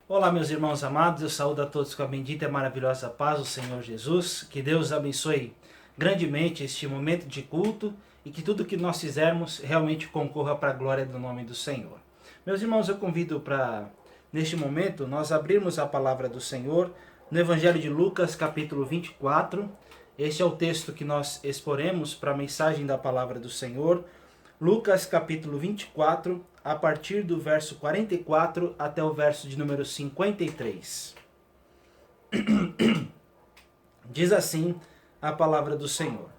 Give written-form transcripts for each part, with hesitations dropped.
Olá, meus irmãos amados, eu saúdo a todos com a bendita e maravilhosa paz do Senhor Jesus. Que Deus abençoe grandemente este momento de culto e que tudo que nós fizermos realmente concorra para a glória do nome do Senhor. Meus irmãos, eu convido para, neste momento, nós abrirmos a palavra do Senhor no Evangelho de Lucas, capítulo 24. Este é o texto que nós exporemos para a mensagem da palavra do Senhor. Lucas capítulo 24, a partir do verso 44 até o verso de número 53. Diz assim a palavra do Senhor.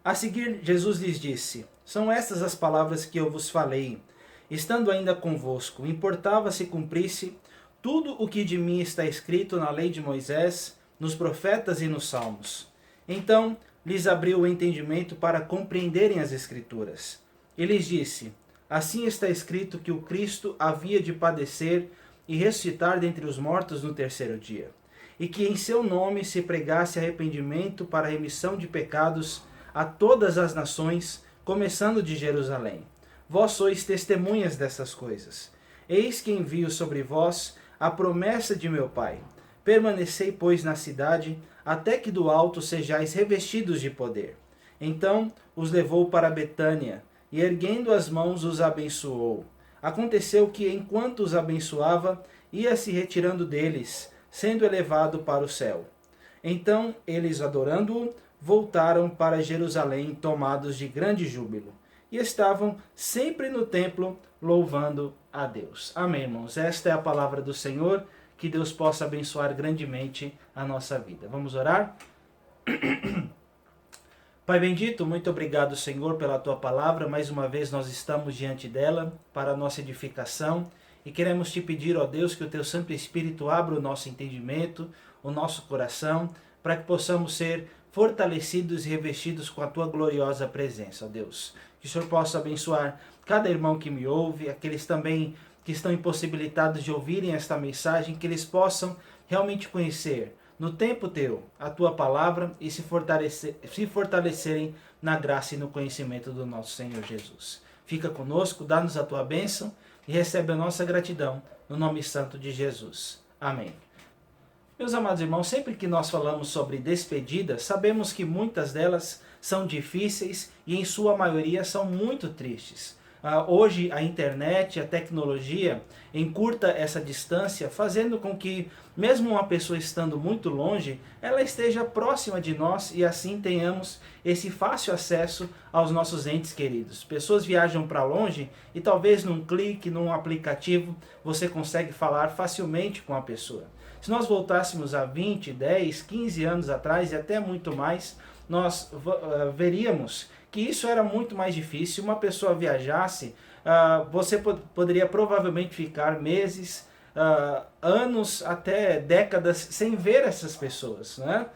A seguir, Jesus lhes disse: São estas as palavras que eu vos falei, estando ainda convosco. Importava se cumprisse tudo o que de mim está escrito na lei de Moisés, nos profetas e nos salmos. Então lhes abriu o entendimento para compreenderem as Escrituras. E lhes disse: Assim está escrito que o Cristo havia de padecer e ressuscitar dentre os mortos no terceiro dia, e que em seu nome se pregasse arrependimento para a remissão de pecados a todas as nações, começando de Jerusalém. Vós sois testemunhas dessas coisas. Eis que envio sobre vós a promessa de meu Pai. Permanecei, pois, na cidade, até que do alto sejais revestidos de poder. Então os levou para Betânia, e erguendo as mãos os abençoou. Aconteceu que, enquanto os abençoava, ia se retirando deles, sendo elevado para o céu. Então eles, adorando-o, voltaram para Jerusalém, tomados de grande júbilo, e estavam sempre no templo, louvando a Deus. Amém, irmãos? Esta é a palavra do Senhor, que Deus possa abençoar grandemente a nossa vida. Vamos orar? Pai bendito, muito obrigado, Senhor, pela tua palavra. Mais uma vez nós estamos diante dela para a nossa edificação e queremos te pedir, ó Deus, que o teu Santo Espírito abra o nosso entendimento, o nosso coração, para que possamos ser fortalecidos e revestidos com a tua gloriosa presença, ó Deus. Que o Senhor possa abençoar cada irmão que me ouve, aqueles também que estão impossibilitados de ouvirem esta mensagem, que eles possam realmente conhecer no tempo teu a tua palavra e se fortalecerem na graça e no conhecimento do nosso Senhor Jesus. Fica conosco, dá-nos a tua bênção e recebe a nossa gratidão no nome santo de Jesus. Amém. Meus amados irmãos, sempre que nós falamos sobre despedidas, sabemos que muitas delas são difíceis e em sua maioria são muito tristes. Hoje a internet, a tecnologia encurta essa distância, fazendo com que, mesmo uma pessoa estando muito longe, ela esteja próxima de nós e assim tenhamos esse fácil acesso aos nossos entes queridos. Pessoas viajam para longe e talvez num clique, num aplicativo, você consegue falar facilmente com a pessoa. Se nós voltássemos a 20, 10, 15 anos atrás e até muito mais, nós veríamos que isso era muito mais difícil. Se uma pessoa viajasse, você poderia provavelmente ficar meses, anos, até décadas sem ver essas pessoas, né?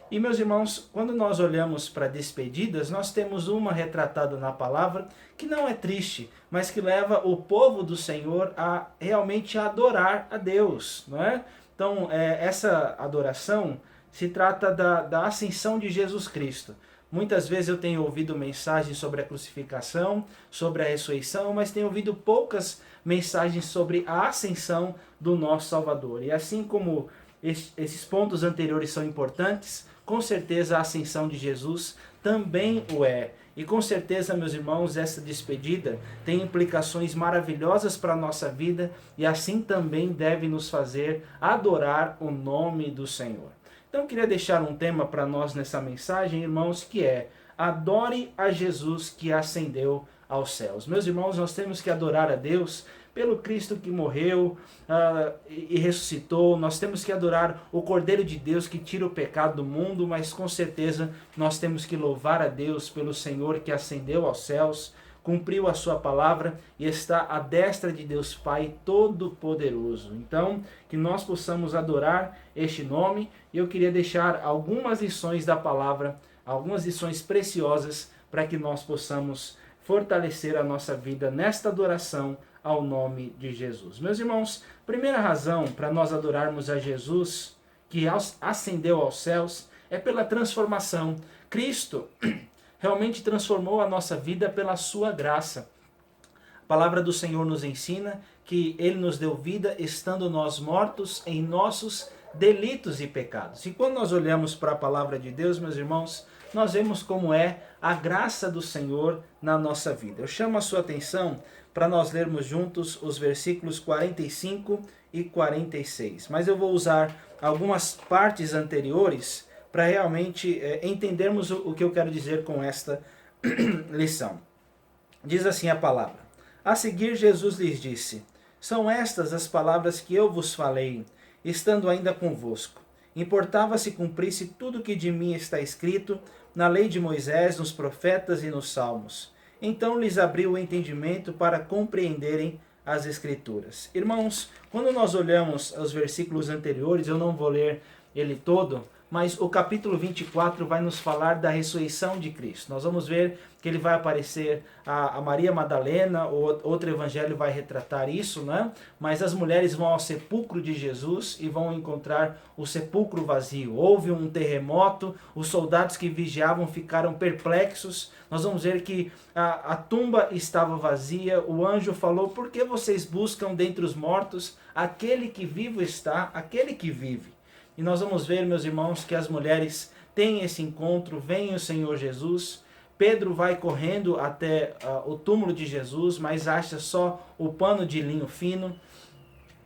E meus irmãos, quando nós olhamos para despedidas, nós temos uma retratada na palavra que não é triste, mas que leva o povo do Senhor a realmente adorar a Deus, não é? Então, essa adoração se trata da ascensão de Jesus Cristo. Muitas vezes eu tenho ouvido mensagens sobre a crucificação, sobre a ressurreição, mas tenho ouvido poucas mensagens sobre a ascensão do nosso Salvador. E assim como esses pontos anteriores são importantes, com certeza a ascensão de Jesus também o é. E com certeza, meus irmãos, essa despedida tem implicações maravilhosas para a nossa vida e assim também deve nos fazer adorar o nome do Senhor. Então eu queria deixar um tema para nós nessa mensagem, irmãos, que é: adore a Jesus que ascendeu aos céus. Meus irmãos, nós temos que adorar a Deus pelo Cristo que morreu e ressuscitou. Nós temos que adorar o Cordeiro de Deus que tira o pecado do mundo, mas com certeza nós temos que louvar a Deus pelo Senhor que ascendeu aos céus, cumpriu a sua palavra e está à destra de Deus Pai Todo-Poderoso. Então, que nós possamos adorar este nome. E eu queria deixar algumas lições da palavra, algumas lições preciosas para que nós possamos fortalecer a nossa vida nesta adoração ao nome de Jesus. Meus irmãos, primeira razão para nós adorarmos a Jesus, que ascendeu aos céus, é pela transformação. Cristo realmente transformou a nossa vida pela sua graça. A palavra do Senhor nos ensina que Ele nos deu vida estando nós mortos em nossos delitos e pecados. E quando nós olhamos para a palavra de Deus, meus irmãos, nós vemos como é a graça do Senhor na nossa vida. Eu chamo a sua atenção para nós lermos juntos os versículos 45 e 46. Mas eu vou usar algumas partes anteriores para realmente entendermos o que eu quero dizer com esta lição. Diz assim a palavra: a seguir Jesus lhes disse: são estas as palavras que eu vos falei, estando ainda convosco. Importava se cumprisse tudo que de mim está escrito na lei de Moisés, nos profetas e nos salmos. Então lhes abriu o entendimento para compreenderem as Escrituras. Irmãos, quando nós olhamos os versículos anteriores, eu não vou ler ele todo, mas o capítulo 24 vai nos falar da ressurreição de Cristo. Nós vamos ver que ele vai aparecer a Maria Madalena, outro evangelho vai retratar isso, né? Mas as mulheres vão ao sepulcro de Jesus e vão encontrar o sepulcro vazio. Houve um terremoto, os soldados que vigiavam ficaram perplexos. Nós vamos ver que a tumba estava vazia, o anjo falou: por que vocês buscam dentre os mortos aquele que vivo está, aquele que vive? E nós vamos ver, meus irmãos, que as mulheres têm esse encontro, vem o Senhor Jesus. Pedro vai correndo até o túmulo de Jesus, mas acha só o pano de linho fino.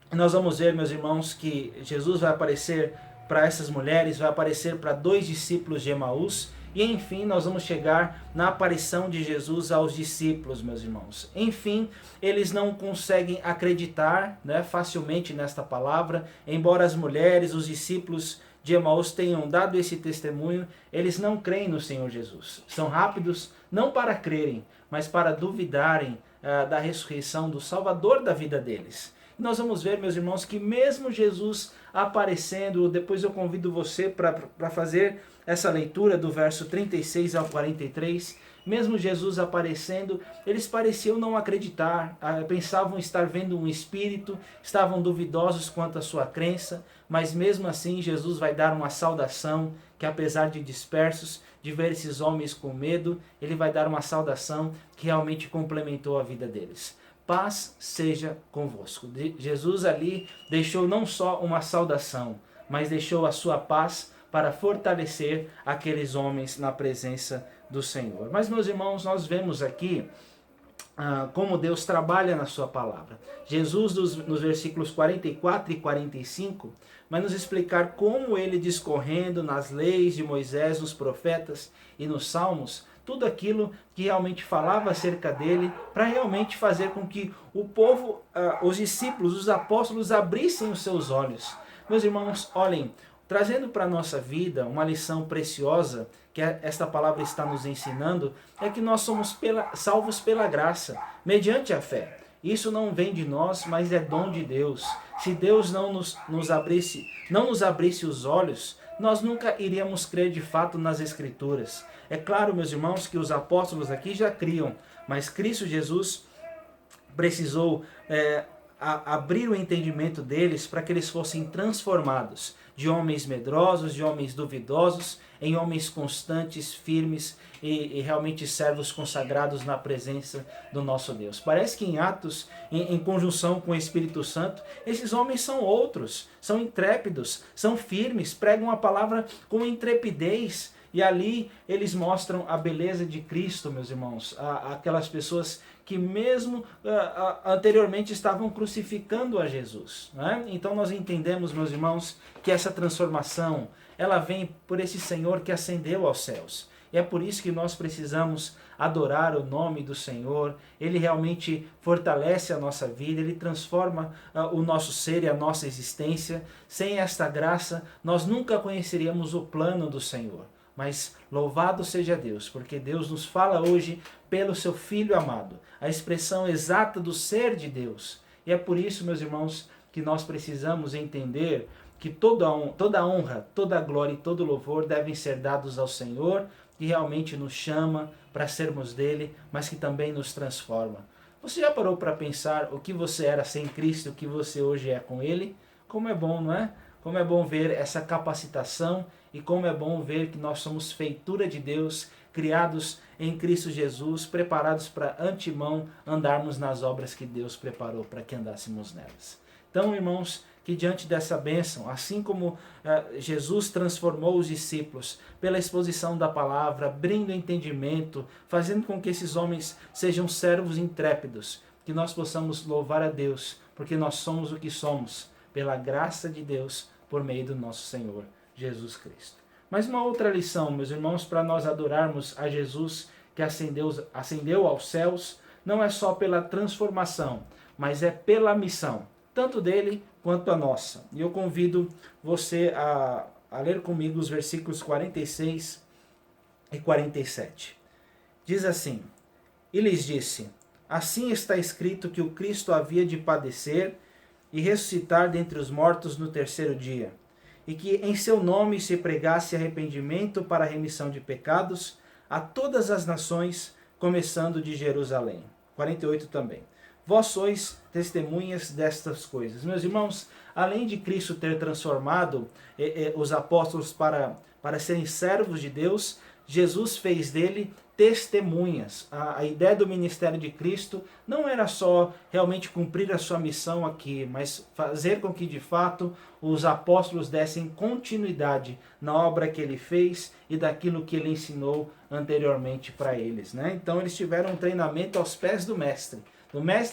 E nós vamos ver, meus irmãos, que Jesus vai aparecer para essas mulheres, vai aparecer para 2 discípulos de Emaús. E enfim, nós vamos chegar na aparição de Jesus aos discípulos, meus irmãos. Enfim, eles não conseguem acreditar, né, facilmente nesta palavra, embora as mulheres, os discípulos de Emaús tenham dado esse testemunho, eles não creem no Senhor Jesus. São rápidos, não para crerem, mas para duvidarem da ressurreição do Salvador da vida deles. Nós vamos ver, meus irmãos, que mesmo Jesus aparecendo, depois eu convido você para fazer essa leitura do verso 36 ao 43, mesmo Jesus aparecendo, eles pareciam não acreditar, pensavam estar vendo um espírito, estavam duvidosos quanto à sua crença, mas mesmo assim Jesus vai dar uma saudação, que apesar de dispersos, de ver esses homens com medo, ele vai dar uma saudação que realmente complementou a vida deles. Paz seja convosco. Jesus ali deixou não só uma saudação, mas deixou a sua paz para fortalecer aqueles homens na presença do Senhor. Mas, meus irmãos, nós vemos aqui como Deus trabalha na sua palavra. Jesus, nos versículos 44 e 45, vai nos explicar como ele, discorrendo nas leis de Moisés, nos profetas e nos salmos, tudo aquilo que realmente falava acerca dele, para realmente fazer com que o povo, os discípulos, os apóstolos abrissem os seus olhos. Meus irmãos, olhem, trazendo para a nossa vida uma lição preciosa que esta palavra está nos ensinando, é que nós somos salvos pela graça, mediante a fé. Isso não vem de nós, mas é dom de Deus. Se Deus não nos abrisse os olhos, nós nunca iríamos crer de fato nas Escrituras. É claro, meus irmãos, que os apóstolos aqui já criam, mas Cristo Jesus precisou abrir o entendimento deles para que eles fossem transformados de homens medrosos, de homens duvidosos, em homens constantes, firmes e realmente servos consagrados na presença do nosso Deus. Parece que em Atos, em conjunção com o Espírito Santo, esses homens são outros, são intrépidos, são firmes, pregam a palavra com intrepidez. E ali eles mostram a beleza de Cristo, meus irmãos, aquelas pessoas que mesmo anteriormente estavam crucificando a Jesus, né? Então nós entendemos, meus irmãos, que essa transformação, ela vem por esse Senhor que ascendeu aos céus. E é por isso que nós precisamos adorar o nome do Senhor. Ele realmente fortalece a nossa vida, ele transforma o nosso ser e a nossa existência. Sem esta graça, nós nunca conheceríamos o plano do Senhor. Mas louvado seja Deus, porque Deus nos fala hoje pelo seu Filho amado, a expressão exata do ser de Deus. E é por isso, meus irmãos, que nós precisamos entender que toda honra, toda glória e todo louvor devem ser dados ao Senhor, que realmente nos chama para sermos dele, mas que também nos transforma. Você já parou para pensar o que você era sem Cristo e o que você hoje é com ele? Como é bom, não é? Como é bom ver essa capacitação e como é bom ver que nós somos feitura de Deus, criados em Cristo Jesus, preparados para antemão andarmos nas obras que Deus preparou para que andássemos nelas. Então, irmãos, que diante dessa bênção, assim como Jesus transformou os discípulos pela exposição da palavra, abrindo entendimento, fazendo com que esses homens sejam servos intrépidos, que nós possamos louvar a Deus, porque nós somos o que somos, pela graça de Deus, por meio do nosso Senhor Jesus Cristo. Mas uma outra lição, meus irmãos, para nós adorarmos a Jesus que ascendeu aos céus, não é só pela transformação, mas é pela missão, tanto dele quanto a nossa. E eu convido você a ler comigo os versículos 46 e 47. Diz assim: E lhes disse: Assim está escrito que o Cristo havia de padecer e ressuscitar dentre os mortos no terceiro dia, e que em seu nome se pregasse arrependimento para a remissão de pecados a todas as nações, começando de Jerusalém. 48 também. Vós sois testemunhas destas coisas. Meus irmãos, além de Cristo ter transformado os apóstolos para serem servos de Deus, Jesus fez dele testemunhas. A ideia do ministério de Cristo não era só realmente cumprir a sua missão aqui, mas fazer com que de fato os apóstolos dessem continuidade na obra que ele fez e daquilo que ele ensinou anteriormente para eles, né? Então eles tiveram um treinamento aos pés do mestre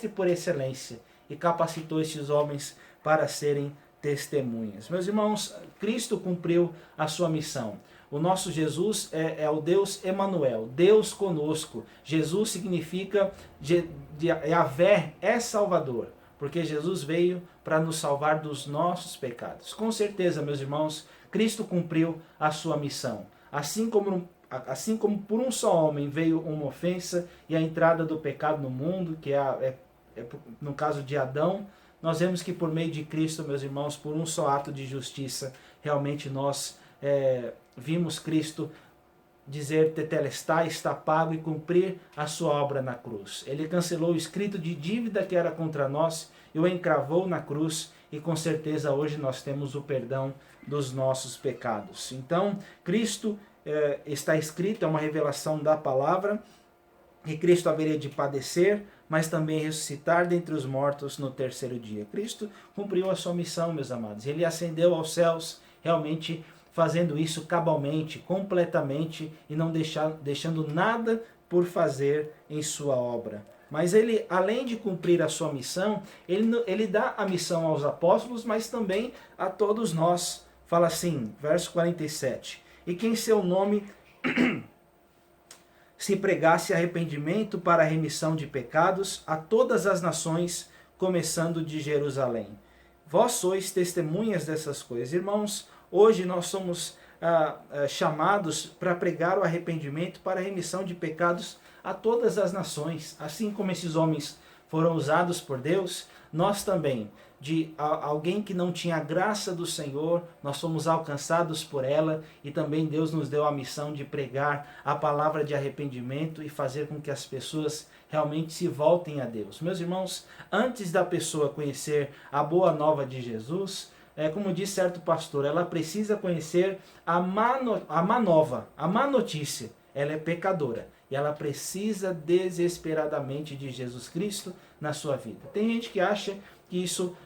por excelência, e capacitou esses homens para serem testemunhas. Meus irmãos, Cristo cumpriu a sua missão. O nosso Jesus é o Deus Emanuel, Deus conosco. Jesus significa, Yahvé é Salvador, porque Jesus veio para nos salvar dos nossos pecados. Com certeza, meus irmãos, Cristo cumpriu a sua missão. Assim como por um só homem veio uma ofensa e a entrada do pecado no mundo, que no caso de Adão, nós vemos que por meio de Cristo, meus irmãos, por um só ato de justiça, realmente nós vimos Cristo dizer tetelestai, está pago, e cumprir a sua obra na cruz. Ele cancelou o escrito de dívida que era contra nós e o encravou na cruz, e com certeza hoje nós temos o perdão dos nossos pecados. Então, Cristo está escrito, é uma revelação da palavra, que Cristo haveria de padecer, mas também ressuscitar dentre os mortos no terceiro dia. Cristo cumpriu a sua missão, meus amados. Ele ascendeu aos céus, realmente fazendo isso cabalmente, completamente, e não deixando nada por fazer em sua obra. Mas ele, além de cumprir a sua missão, ele dá a missão aos apóstolos, mas também a todos nós. Fala assim, verso 47. E que em seu nome se pregasse arrependimento para a remissão de pecados a todas as nações, começando de Jerusalém. Vós sois testemunhas dessas coisas. Irmãos, hoje nós somos chamados para pregar o arrependimento para a remissão de pecados a todas as nações. Assim como esses homens foram usados por Deus, nós também, de alguém que não tinha a graça do Senhor, nós fomos alcançados por ela, e também Deus nos deu a missão de pregar a palavra de arrependimento e fazer com que as pessoas realmente se voltem a Deus. Meus irmãos, antes da pessoa conhecer a boa nova de Jesus, como diz certo pastor, ela precisa conhecer a má nova, a má notícia. Ela é pecadora e ela precisa desesperadamente de Jesus Cristo na sua vida. Tem gente que acha que isso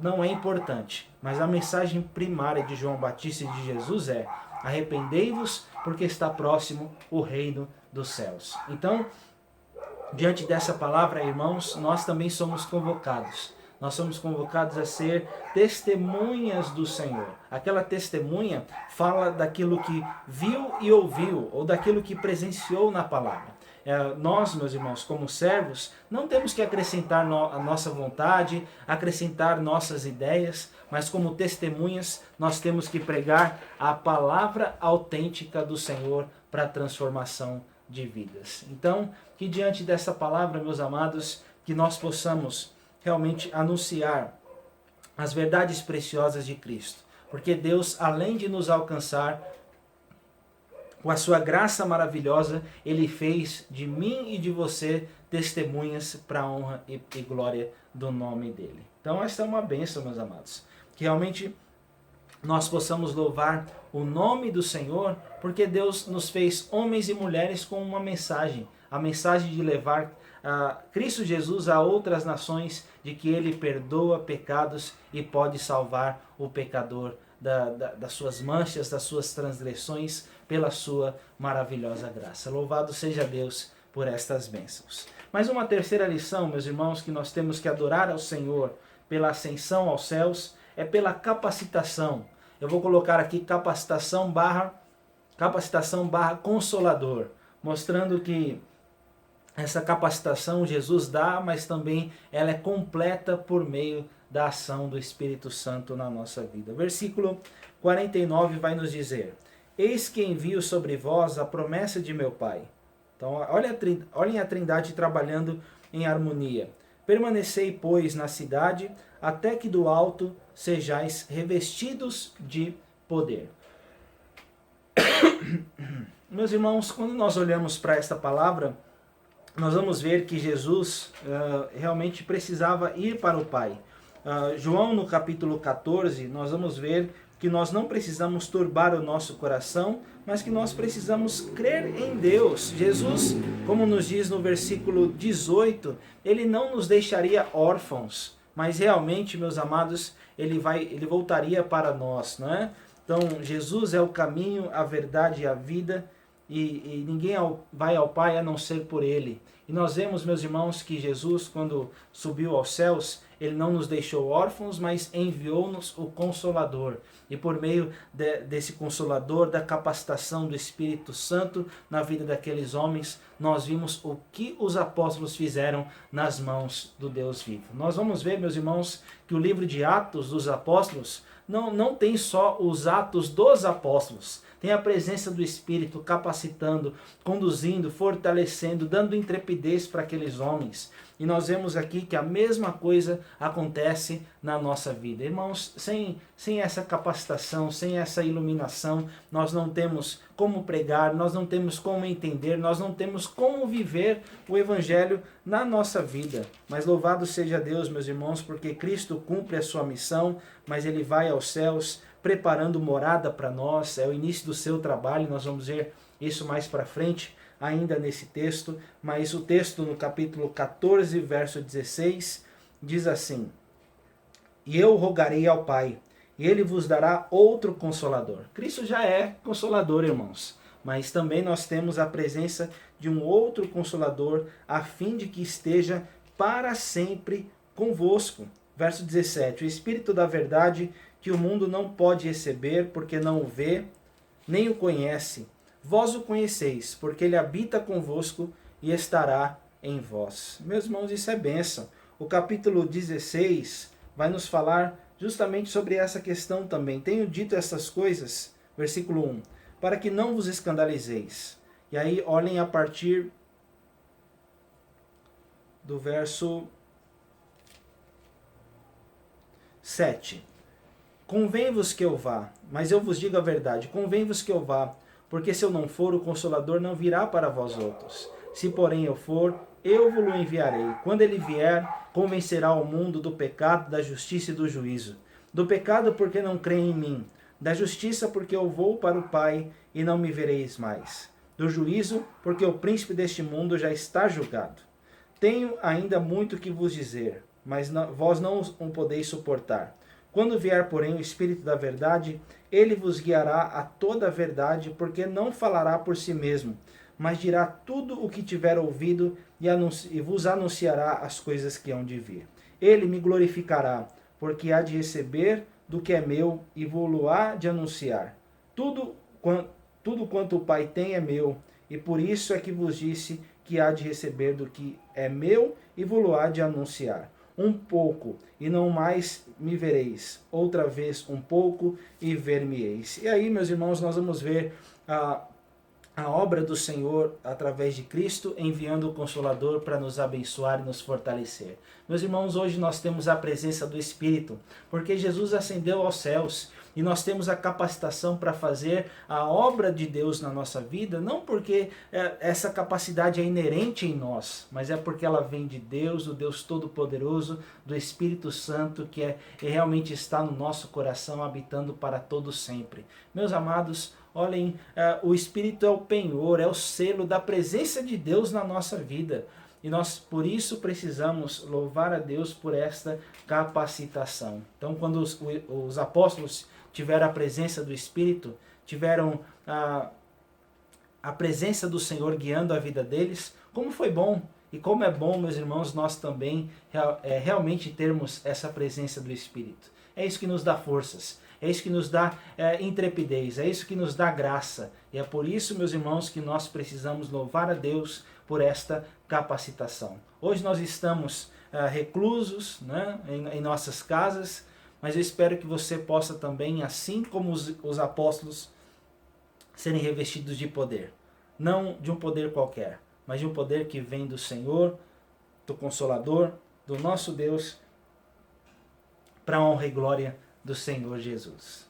não é importante, mas a mensagem primária de João Batista e de Jesus é: arrependei-vos, porque está próximo o reino dos céus. Então, diante dessa palavra, irmãos, nós também somos convocados. Nós somos convocados a ser testemunhas do Senhor. Aquela testemunha fala daquilo que viu e ouviu, ou daquilo que presenciou na palavra. Nós, meus irmãos, como servos, não temos que acrescentar a nossa vontade, acrescentar nossas ideias, mas como testemunhas, nós temos que pregar a palavra autêntica do Senhor para a transformação de vidas. Então, que diante dessa palavra, meus amados, que nós possamos realmente anunciar as verdades preciosas de Cristo. Porque Deus, além de nos alcançar com a sua graça maravilhosa, Ele fez de mim e de você testemunhas para a honra e glória do nome dEle. Então esta é uma bênção, meus amados. Que realmente nós possamos louvar o nome do Senhor, porque Deus nos fez homens e mulheres com uma mensagem, a mensagem de levar Cristo Jesus a outras nações, de que Ele perdoa pecados e pode salvar o pecador das suas manchas, das suas transgressões, pela sua maravilhosa graça. Louvado seja Deus por estas bênçãos. Mas uma terceira lição, meus irmãos, que nós temos que adorar ao Senhor pela ascensão aos céus, é pela capacitação. Eu vou colocar aqui capacitação barra consolador, mostrando que essa capacitação Jesus dá, mas também ela é completa por meio da ação do Espírito Santo na nossa vida. Versículo 49 vai nos dizer: eis que envio sobre vós a promessa de meu Pai. Então, olhem a Trindade trabalhando em harmonia. Permanecei, pois, na cidade, até que do alto sejais revestidos de poder. Meus irmãos, quando nós olhamos para esta palavra, nós vamos ver que Jesus realmente precisava ir para o Pai. João, no capítulo 14, nós vamos ver que nós não precisamos turbar o nosso coração, mas que nós precisamos crer em Deus. Jesus, como nos diz no versículo 18, Ele não nos deixaria órfãos, mas realmente, meus amados, Ele voltaria para nós, não é? Então, Jesus é o caminho, a verdade e a vida, e ninguém vai ao Pai a não ser por Ele. E nós vemos, meus irmãos, que Jesus, quando subiu aos céus, Ele não nos deixou órfãos, mas enviou-nos o Consolador. E por meio desse Consolador, da capacitação do Espírito Santo na vida daqueles homens, nós vimos o que os apóstolos fizeram nas mãos do Deus vivo. Nós vamos ver, meus irmãos, que o livro de Atos dos Apóstolos não tem só os atos dos apóstolos, tem a presença do Espírito capacitando, conduzindo, fortalecendo, dando intrepidez para aqueles homens. E nós vemos aqui que a mesma coisa acontece na nossa vida. Irmãos, sem essa capacitação, sem essa iluminação, nós não temos como pregar, nós não temos como entender, nós não temos como viver o Evangelho na nossa vida. Mas louvado seja Deus, meus irmãos, porque Cristo cumpre a sua missão, mas Ele vai aos céus preparando morada para nós. É o início do seu trabalho, nós vamos ver isso mais para frente, ainda nesse texto, mas o texto no capítulo 14, verso 16, diz assim: e eu rogarei ao Pai, e Ele vos dará outro Consolador. Cristo já é Consolador, irmãos, mas também nós temos a presença de um outro Consolador, a fim de que esteja para sempre convosco. Verso 17, o Espírito da verdade, que o mundo não pode receber, porque não o vê, nem o conhece. Vós o conheceis, porque Ele habita convosco e estará em vós. Meus irmãos, isso é bênção. O capítulo 16 vai nos falar justamente sobre essa questão também. Tenho dito essas coisas, versículo 1, para que não vos escandalizeis. E aí, olhem a partir do verso 7. Convém-vos que eu vá, mas eu vos digo a verdade, convém-vos que eu vá, porque se eu não for, o Consolador não virá para vós outros. Se porém eu for, eu vos enviarei. Quando ele vier, convencerá o mundo do pecado, da justiça e do juízo. Do pecado, porque não creem em mim. Da justiça, porque eu vou para o Pai e não me vereis mais. Do juízo, porque o príncipe deste mundo já está julgado. Tenho ainda muito que vos dizer, mas vós não o podeis suportar. Quando vier, porém, o Espírito da verdade, ele vos guiará a toda a verdade, porque não falará por si mesmo, mas dirá tudo o que tiver ouvido e vos anunciará as coisas que hão de vir. Ele me glorificará, porque há de receber do que é meu e vou-lo-á de anunciar. Tudo quanto o Pai tem é meu, e por isso é que vos disse que há de receber do que é meu e vou-lo-á de anunciar. Um pouco, e não mais me vereis. Outra vez um pouco, e ver-me-eis. E aí, meus irmãos, nós vamos ver a obra do Senhor através de Cristo, enviando o Consolador para nos abençoar e nos fortalecer. Meus irmãos, hoje nós temos a presença do Espírito, porque Jesus ascendeu aos céus. e nós temos a capacitação para fazer a obra de Deus na nossa vida, não porque essa capacidade é inerente em nós, mas é porque ela vem de Deus, do Deus Todo-Poderoso, do Espírito Santo, que realmente está no nosso coração, habitando para todo sempre. Meus amados, olhem, o Espírito é o penhor, é o selo da presença de Deus na nossa vida. E nós, por isso, precisamos louvar a Deus por esta capacitação. Então, quando os apóstolos tiveram a presença do Espírito, tiveram a presença do Senhor guiando a vida deles, como foi bom. E como é bom, meus irmãos, nós também realmente termos essa presença do Espírito. É isso que nos dá forças, é isso que nos dá intrepidez, é isso que nos dá graça. E é por isso, meus irmãos, que nós precisamos louvar a Deus por esta capacitação. Hoje nós estamos reclusos, né, em nossas casas, mas eu espero que você possa também, assim como os apóstolos, serem revestidos de poder. Não de um poder qualquer, mas de um poder que vem do Senhor, do Consolador, do nosso Deus, para a honra e glória do Senhor Jesus.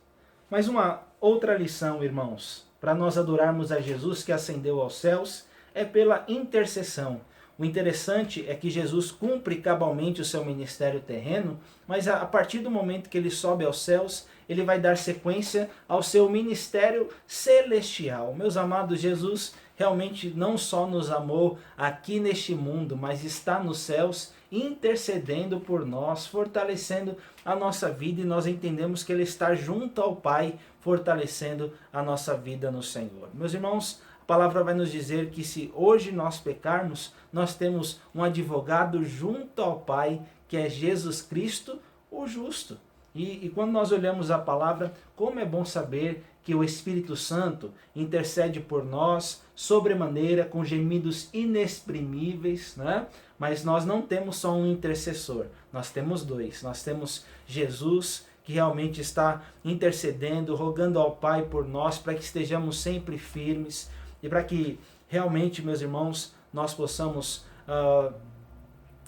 Mais uma outra lição, irmãos, para nós adorarmos a Jesus que ascendeu aos céus, é pela intercessão. O interessante é que Jesus cumpre cabalmente o seu ministério terreno, mas a partir do momento que ele sobe aos céus, ele vai dar sequência ao seu ministério celestial. Meus amados, Jesus realmente não só nos amou aqui neste mundo, mas está nos céus intercedendo por nós, fortalecendo a nossa vida, e nós entendemos que ele está junto ao Pai, fortalecendo a nossa vida no Senhor. Meus irmãos, a palavra vai nos dizer que se hoje nós pecarmos, nós temos um advogado junto ao Pai, que é Jesus Cristo, o justo. E quando nós olhamos a palavra, como é bom saber que o Espírito Santo intercede por nós sobremaneira, com gemidos inexprimíveis, né? Mas nós não temos só um intercessor, nós temos dois. Nós temos Jesus, que realmente está intercedendo, rogando ao Pai por nós, para que estejamos sempre firmes e para que realmente, meus irmãos, nós possamos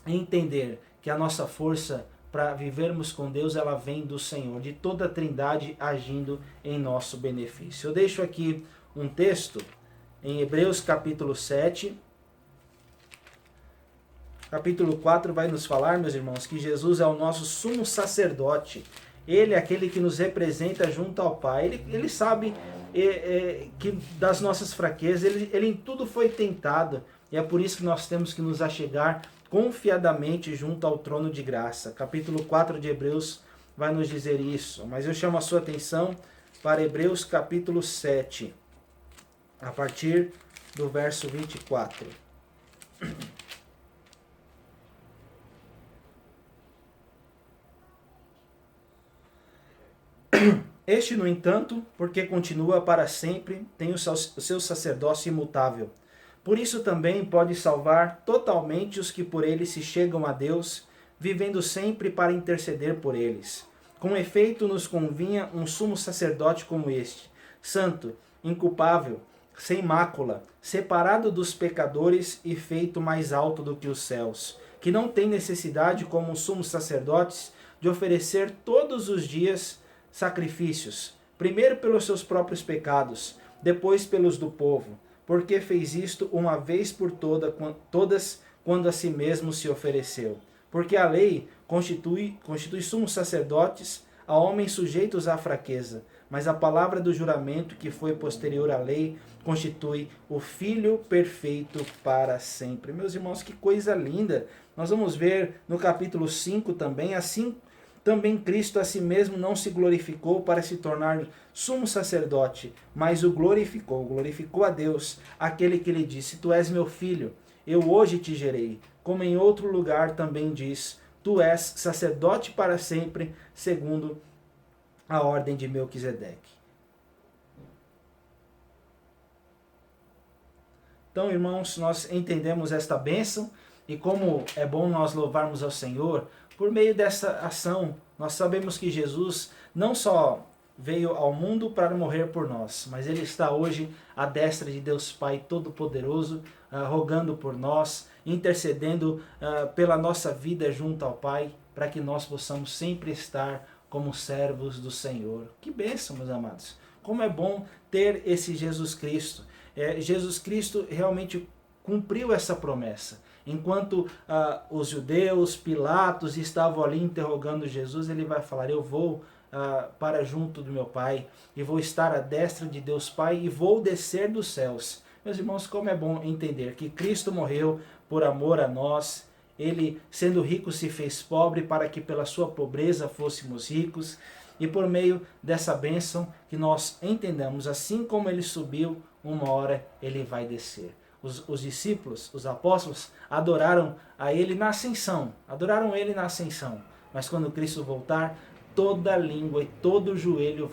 entender que a nossa força para vivermos com Deus, ela vem do Senhor, de toda a Trindade agindo em nosso benefício. Eu deixo aqui um texto em Hebreus capítulo 7, capítulo 4 vai nos falar, meus irmãos, que Jesus é o nosso sumo sacerdote. Ele é aquele que nos representa junto ao Pai. Ele sabe que das nossas fraquezas, ele em tudo foi tentado. E é por isso que nós temos que nos achegar confiadamente junto ao trono de graça. Capítulo 4 de Hebreus vai nos dizer isso. Mas eu chamo a sua atenção para Hebreus capítulo 7, a partir do verso 24. Este, no entanto, porque continua para sempre, tem o seu sacerdócio imutável. Por isso também pode salvar totalmente os que por ele se chegam a Deus, vivendo sempre para interceder por eles. Com efeito, nos convinha um sumo sacerdote como este, santo, inculpável, sem mácula, separado dos pecadores e feito mais alto do que os céus, que não tem necessidade, como os sumos sacerdotes, de oferecer todos os dias sacrifícios, primeiro pelos seus próprios pecados, depois pelos do povo, porque fez isto uma vez por todas, quando a si mesmo se ofereceu. Porque a lei constitui sumos sacerdotes a homens sujeitos à fraqueza, mas a palavra do juramento, que foi posterior à lei, constitui o Filho perfeito para sempre. Meus irmãos, que coisa linda! Nós vamos ver no capítulo 5 também, assim também Cristo a si mesmo não se glorificou para se tornar sumo sacerdote, mas o glorificou a Deus, aquele que lhe disse: Tu és meu filho, eu hoje te gerei. Como em outro lugar também diz: Tu és sacerdote para sempre, segundo a ordem de Melquisedeque. Então, irmãos, nós entendemos esta bênção e como é bom nós louvarmos ao Senhor. Por meio dessa ação, nós sabemos que Jesus não só veio ao mundo para morrer por nós, mas ele está hoje à destra de Deus Pai Todo-Poderoso, rogando por nós, intercedendo pela nossa vida junto ao Pai, para que nós possamos sempre estar como servos do Senhor. Que bênção, meus amados. Como é bom ter esse Jesus Cristo. Jesus Cristo realmente cumpriu essa promessa. Enquanto os judeus, Pilatos, estavam ali interrogando Jesus, ele vai falar: eu vou para junto do meu Pai, e vou estar à destra de Deus Pai, e vou descer dos céus. Meus irmãos, como é bom entender que Cristo morreu por amor a nós. Ele, sendo rico, se fez pobre para que pela sua pobreza fôssemos ricos. E por meio dessa bênção que nós entendamos, assim como ele subiu, uma hora ele vai descer. Os discípulos, os apóstolos, adoraram a ele na ascensão. Adoraram ele na ascensão. Mas quando Cristo voltar, toda língua e todo joelho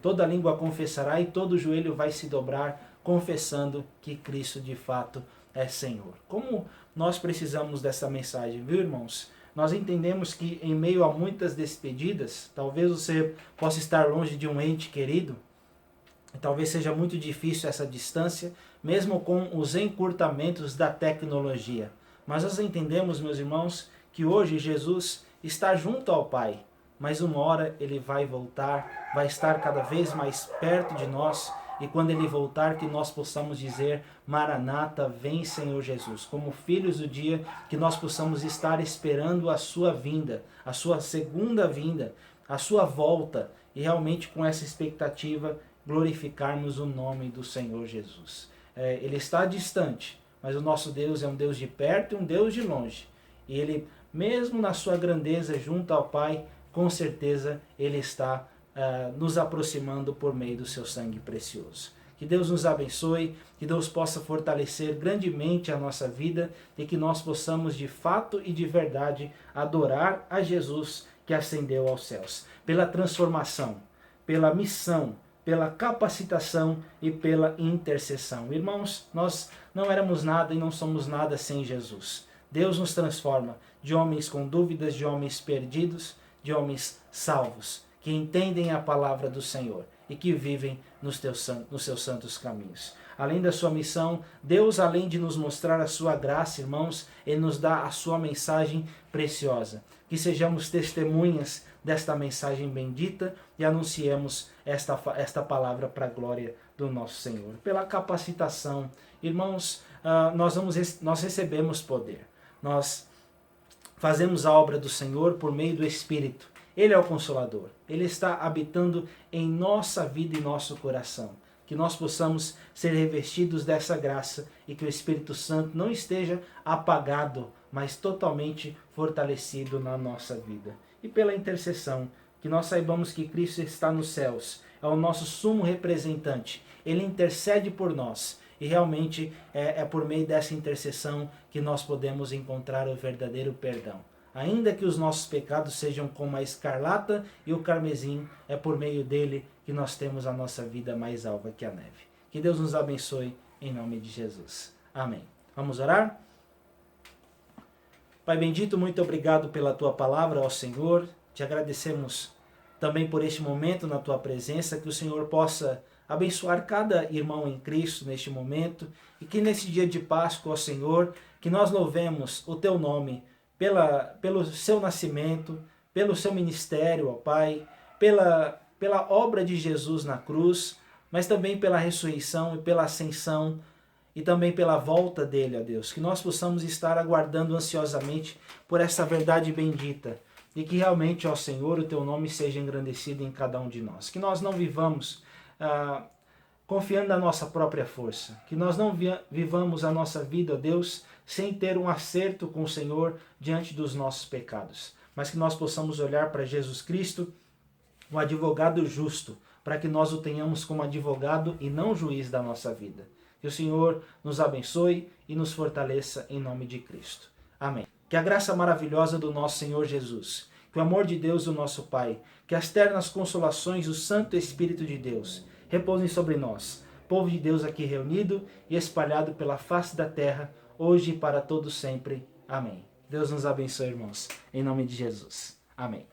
toda língua confessará e todo joelho vai se dobrar, confessando que Cristo de fato é Senhor. Como nós precisamos dessa mensagem, viu, irmãos? Nós entendemos que em meio a muitas despedidas, talvez você possa estar longe de um ente querido, talvez seja muito difícil essa distância, mesmo com os encurtamentos da tecnologia. Mas nós entendemos, meus irmãos, que hoje Jesus está junto ao Pai, mas uma hora ele vai voltar, vai estar cada vez mais perto de nós, e quando ele voltar, que nós possamos dizer: Maranata, vem Senhor Jesus. Como filhos do dia, que nós possamos estar esperando a sua vinda, a sua segunda vinda, a sua volta, e realmente com essa expectativa glorificarmos o nome do Senhor Jesus. Ele está distante, mas o nosso Deus é um Deus de perto e um Deus de longe. E ele, mesmo na sua grandeza junto ao Pai, com certeza ele está nos aproximando por meio do seu sangue precioso. Que Deus nos abençoe, que Deus possa fortalecer grandemente a nossa vida e que nós possamos de fato e de verdade adorar a Jesus que ascendeu aos céus. Pela transformação, pela missão, pela capacitação e pela intercessão. Irmãos, nós não éramos nada e não somos nada sem Jesus. Deus nos transforma de homens com dúvidas, de homens perdidos, de homens salvos, que entendem a palavra do Senhor e que vivem nos seus santos caminhos. Além da sua missão, Deus, além de nos mostrar a sua graça, irmãos, Ele nos dá a sua mensagem preciosa. Que sejamos testemunhas desta mensagem bendita e anunciemos esta palavra para a glória do nosso Senhor. Pela capacitação, irmãos, nós recebemos poder. Nós fazemos a obra do Senhor por meio do Espírito. Ele é o Consolador. Ele está habitando em nossa vida e nosso coração. Que nós possamos ser revestidos dessa graça e que o Espírito Santo não esteja apagado, mas totalmente fortalecido na nossa vida. E pela intercessão, que nós saibamos que Cristo está nos céus, é o nosso sumo representante. Ele intercede por nós. E realmente é por meio dessa intercessão que nós podemos encontrar o verdadeiro perdão. Ainda que os nossos pecados sejam como a escarlata e o carmesim, é por meio dele que nós temos a nossa vida mais alva que a neve. Que Deus nos abençoe em nome de Jesus. Amém. Vamos orar? Pai bendito, muito obrigado pela tua palavra, ó Senhor. Te agradecemos também por este momento na tua presença, que o Senhor possa abençoar cada irmão em Cristo neste momento e que nesse dia de Páscoa, ó Senhor, que nós louvemos o teu nome pelo seu nascimento, pelo seu ministério, ó Pai, pela obra de Jesus na cruz, mas também pela ressurreição e pela ascensão e também pela volta dele, ó Deus. Que nós possamos estar aguardando ansiosamente por essa verdade bendita e que realmente, ó Senhor, o teu nome seja engrandecido em cada um de nós. Que nós não vivamos confiando na nossa própria força. Que nós não vivamos a nossa vida, ó Deus, sem ter um acerto com o Senhor diante dos nossos pecados. Mas que nós possamos olhar para Jesus Cristo, o advogado justo, para que nós o tenhamos como advogado e não juiz da nossa vida. Que o Senhor nos abençoe e nos fortaleça em nome de Cristo. Amém. Que a graça maravilhosa do nosso Senhor Jesus, que o amor de Deus, o nosso Pai, que as ternas consolações do Santo Espírito de Deus repousem sobre nós, povo de Deus aqui reunido e espalhado pela face da terra, hoje e para todos sempre. Amém. Deus nos abençoe, irmãos, em nome de Jesus. Amém.